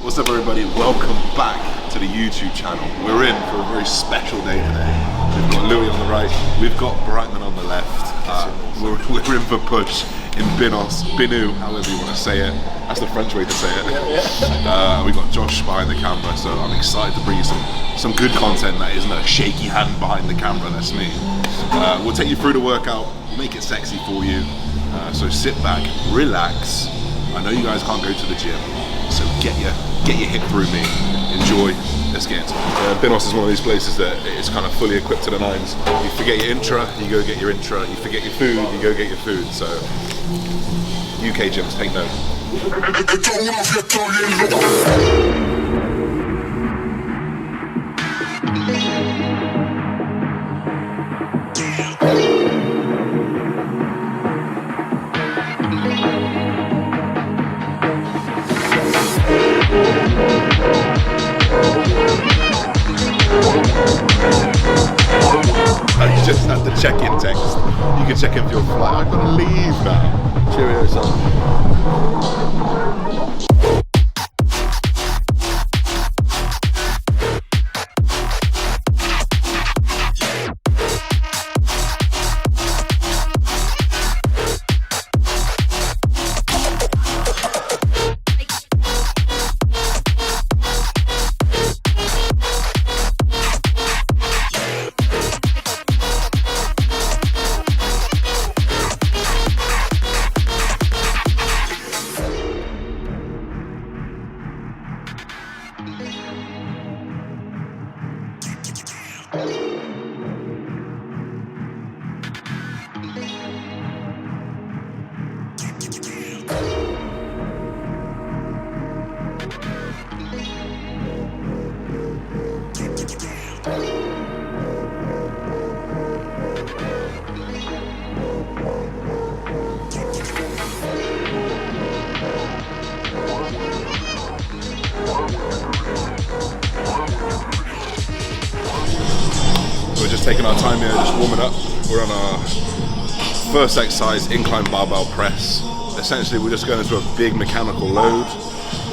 What's up everybody, welcome back to the YouTube channel. We're in for a very special day today. We've got Louis on the right, we've got Brightman on the left. We're in for push in Binu, however you want to say it. That's the French way to say it. We've got Josh behind the camera, so I'm excited to bring you some good content that isn't a shaky hand behind the camera, that's me. We'll take you through the workout, make it sexy for you. So sit back, relax. I know you guys can't go to the gym, so get your hit through me. Enjoy. Let's get into it. Binos is one of these places that it's kind of fully equipped to the nines. You forget your intra, you go get your intra. You forget your food, you go get your food. So UK gyms, take note. You just had the check-in text. You can check in for your flight. I've got to leave now. Cheerio, son. We're just taking our time here, just warming up. We're on our first exercise, incline barbell press. Essentially, we're just going into a big mechanical load,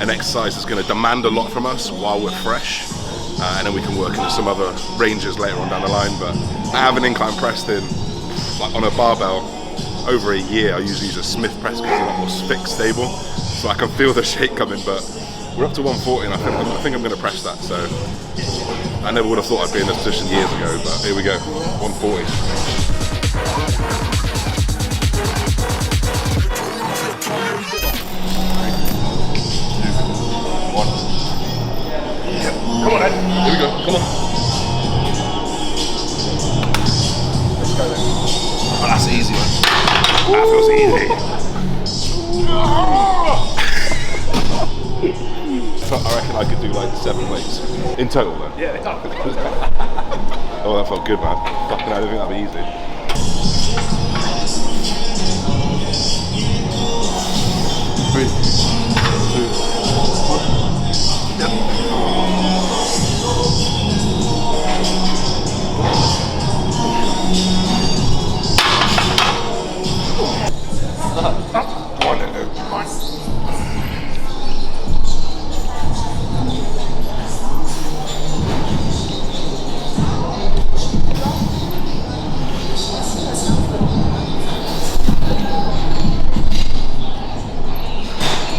an exercise that's going to demand a lot from us while we're fresh, and then we can work into some other ranges later on down the line. But I haven't incline pressed in, like on a barbell, over a year. I usually use a Smith press because it's a lot more fixed, stable, so I can feel the shake coming. But we're up to 140, and I think I'm going to press that. So I never would have thought I'd be in this position years ago, but here we go, 140. Come on, Ed. Here we go. Come on. Let's go then. Oh, that's easy, man. That feels easy. I reckon I could do like 7 weights in total, though. Yeah, oh, that felt good, man. Fucking, I don't think that'd be easy. Three, two, one. Yep.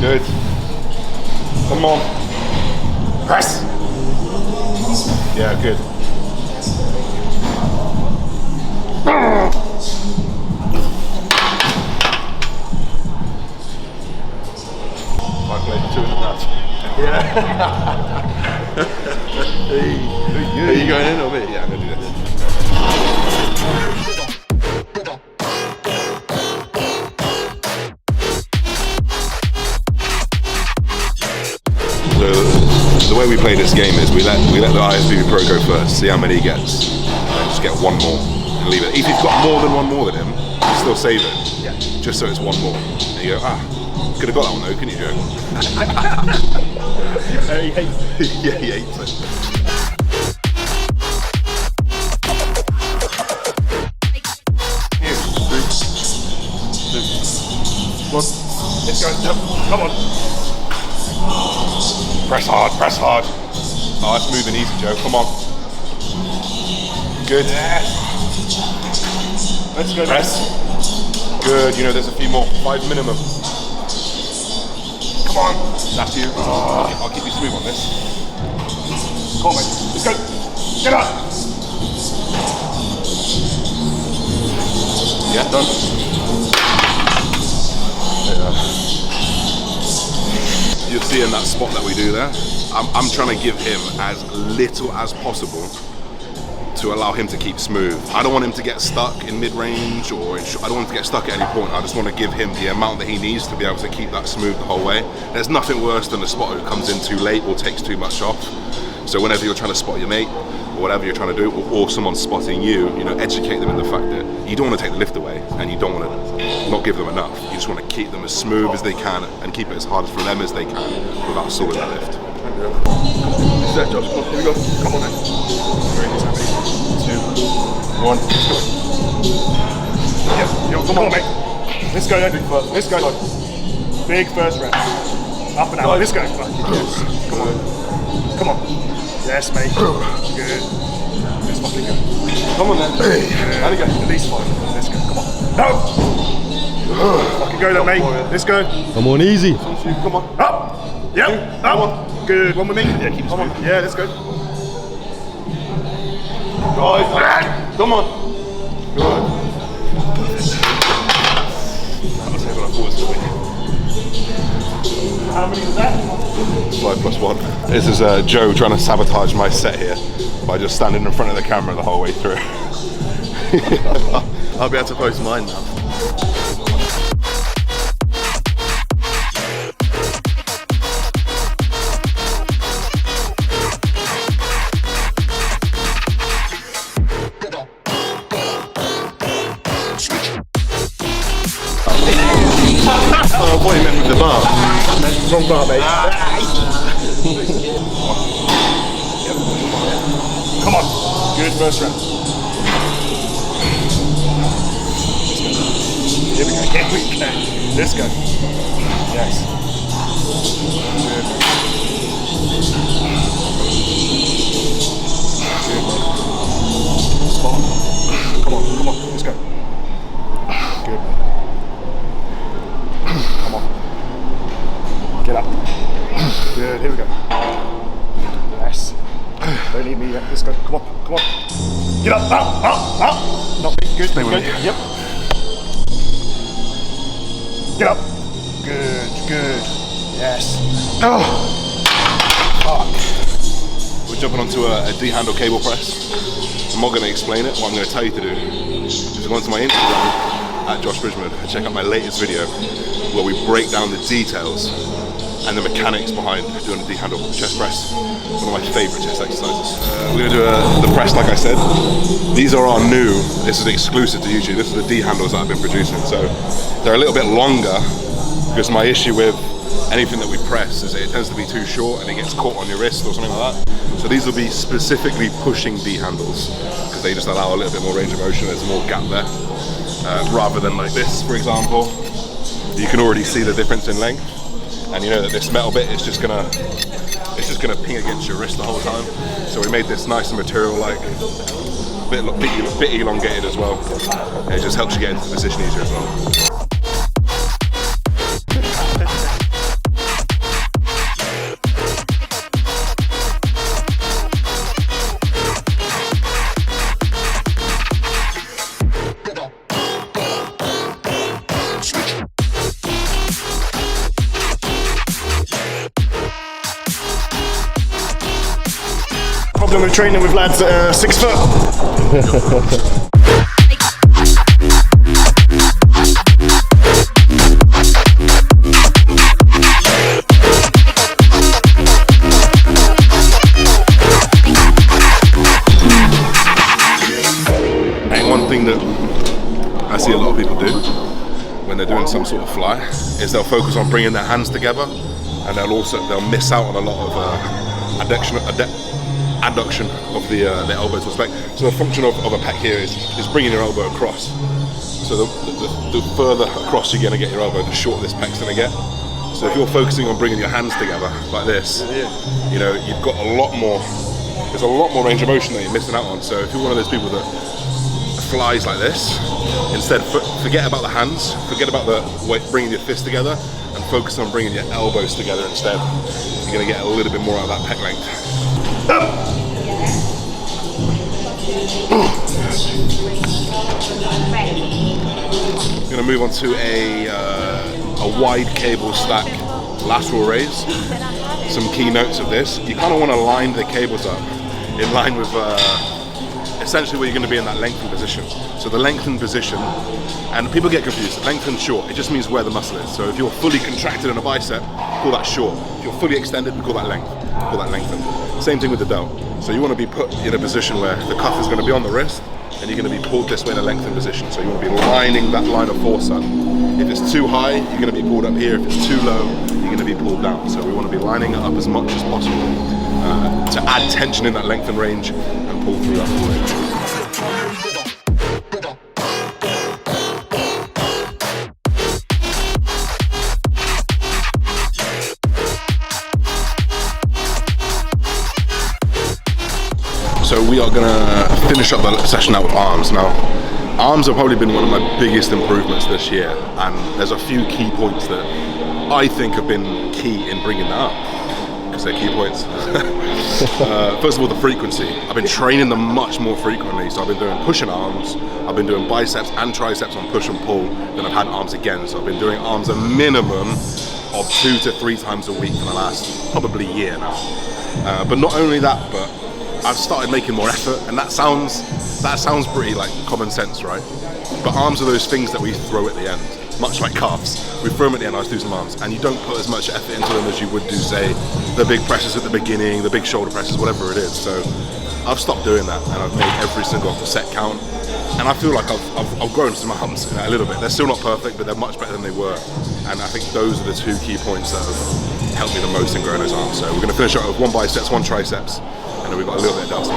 Good. Come on. Press. Yeah, good. 5 plays, 2 in the match. Yeah. Hey. Are you going in or me? Yeah, I'm going to do this. The way we play this game is we let the IFBB pro go first, see how many he gets, and just get 1 more and leave it. If you've got more than 1 more than him, you still save it, just so it's 1 more. And you go, could have got that one though, couldn't you, Joe? He hates it. Yeah, he hates it. Come on. Let's go. Come on. Press hard, press hard. Oh, it's moving easy, Joe. Come on. Good. Let's go. Press. Good. You know, there's a few more. 5 minimum. Come on. That's you. I'll keep you smooth on this. Come on, mate. Let's go. Get up. Yeah, done. You'll see in that spot that we do there, I'm trying to give him as little as possible to allow him to keep smooth. I don't want him to get stuck in mid-range or I don't want him to get stuck at any point. I just want to give him the amount that he needs to be able to keep that smooth the whole way. There's nothing worse than a spotter who comes in too late or takes too much off. So whenever you're trying to spot your mate, or whatever you're trying to do, or someone spotting you, you know, educate them in the fact that you don't want to take the lift away and you don't want to not give them enough. You just want to keep them as smooth as they can and keep it as hard for them as they can without stalling that lift. Here we go. Come on, then. 2, 1. Yep. Come on, mate. Let's go, then. Let's go, then. Big first rep. Up and out. Let's go. Yes. Come on. Come on. Yes, mate. Good. Let's fucking go. Come on, then. Good. How do you go? At least 5. Let's go. Come on. No! Fucking go, then, mate. Let's go. Come on, easy. Come on. Up! Yep. Up! Good. One with me. Yeah, keep it smooth. Yeah, let's go. Guys, come on. Good. How many was that? 5 plus 1. This is Joe trying to sabotage my set here by just standing in front of the camera the whole way through. I'll be able to post mine now. Oh, what you meant with the bar? Wrong bar, mate. Come on. Good first round. Here we go. Here we go. Let's go. Yes. Good. Good, mate. Spot on. Come on, come on. Let's go. Good, mate. Come on. Get up. Good, here we go. Yes. Don't need me yet. Let's go. Come on, come on. Get up, up, up, up. Not me. Good, Stay with good. me. Yep. Get up. Good, good. Yes. Oh! Fuck. We're jumping onto a D-handle cable press. I'm not going to explain it. What I'm going to tell you to do is go onto my Instagram at Josh Bridgman and check out my latest video where we break down the details and the mechanics behind doing a D-handle chest press. One of my favourite chest exercises. We're going to do the press like I said. These are our new, this is exclusive to YouTube, this is the D-handles that I've been producing. So they're a little bit longer because my issue with anything that we press is that it tends to be too short and it gets caught on your wrist or something like that. So these will be specifically pushing D-handles because they just allow a little bit more range of motion, there's more gap there. Rather than like this, for example, you can already see the difference in length, and you know that this metal bit is just gonna ping against your wrist the whole time. So we made this nice and material, like a bit elongated as well. And it just helps you get into the position easier as well. Problem with training with lads that are 6 foot. And one thing that I see a lot of people do when they're doing some sort of fly is they'll focus on bringing their hands together, and they'll miss out on a lot of adduction of the elbow to the spec. So the function of a pec here is bringing your elbow across. So the further across you're going to get your elbow, the shorter this pec's going to get. So if you're focusing on bringing your hands together like this, you know, you've got a lot more, there's a lot more range of motion that you're missing out on. So if you're one of those people that flies like this, instead forget about the hands, forget about the weight, bringing your fists together, and focus on bringing your elbows together instead. You're going to get a little bit more out of that pec length. I'm going to move on to a wide cable stack lateral raise. Some key notes of this: you kind of want to line the cables up in line with essentially where you're going to be in that lengthened position. So the lengthened position, and people get confused, lengthened short, it just means where the muscle is. So if you're fully contracted in a bicep, we call that short. If you're fully extended, we call that length, we call that lengthened. Same thing with the delt. So you want to be put in a position where the cuff is going to be on the wrist, and you're going to be pulled this way in a lengthened position. So you want to be lining that line of force up. If it's too high, you're going to be pulled up here. If it's too low, you're going to be pulled down. So we want to be lining it up as much as possible to add tension in that lengthened range and pull through that full range. So we are going to finish up the session out with arms. Now, arms have probably been one of my biggest improvements this year, and there's a few key points that I think have been key in bringing that up, because they're key points. First of all, the frequency. I've been training them much more frequently, so I've been doing push and arms, I've been doing biceps and triceps on push and pull, then I've had arms again, so I've been doing arms a minimum of 2 to 3 times a week for the last probably year now. But not only that, but I've started making more effort, and that sounds pretty like common sense, right? But arms are those things that we throw at the end, much like calves. We throw them at the end, I do some arms, and you don't put as much effort into them as you would do, say, the big presses at the beginning, the big shoulder presses, whatever it is. So I've stopped doing that, and I've made every single set count, and I feel like I've grown some arms a little bit. They're still not perfect, but they're much better than they were, and I think those are the 2 key points that have helped me the most in growing those arms. So we're going to finish up with 1 biceps, 1 triceps, and then we've got a little bit of delts.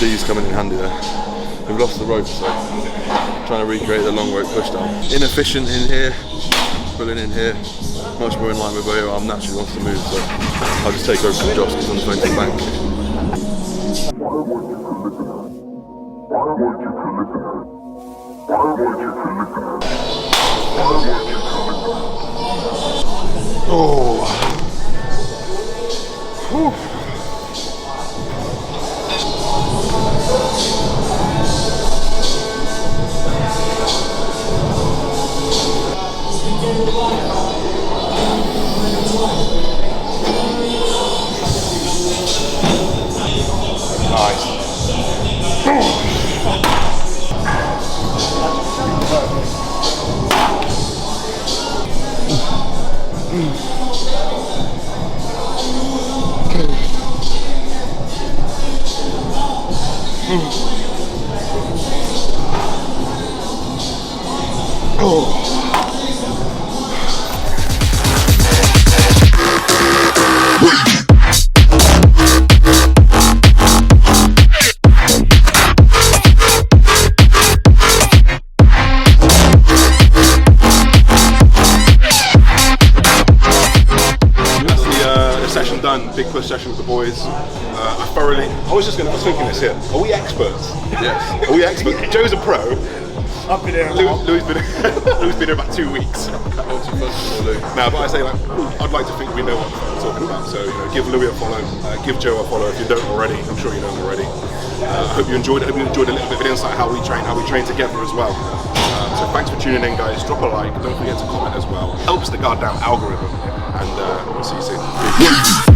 These coming in handy there. We've lost the rope, so trying to recreate the long rope push down. Inefficient in here, pulling in here, much more in line with where your arm naturally wants to move, so I'll just take over from Josh because I'm just going to the bank. Oh. Whew. Big push session with the boys. I was thinking this here. Are we experts? Yes. Are we experts? Joe's a pro. I've been here. Louis been here about 2 weeks. Now, but I say, like, I'd like to think we know what we're talking about. So, you know, give Louis a follow, give Joe a follow if you don't already. I'm sure you know him already. I hope you enjoyed it. I hope you enjoyed a little bit of an insight how we train together as well. So thanks for tuning in, guys. Drop a like. Don't forget to comment as well. Helps the goddamn algorithm. And we'll see you soon.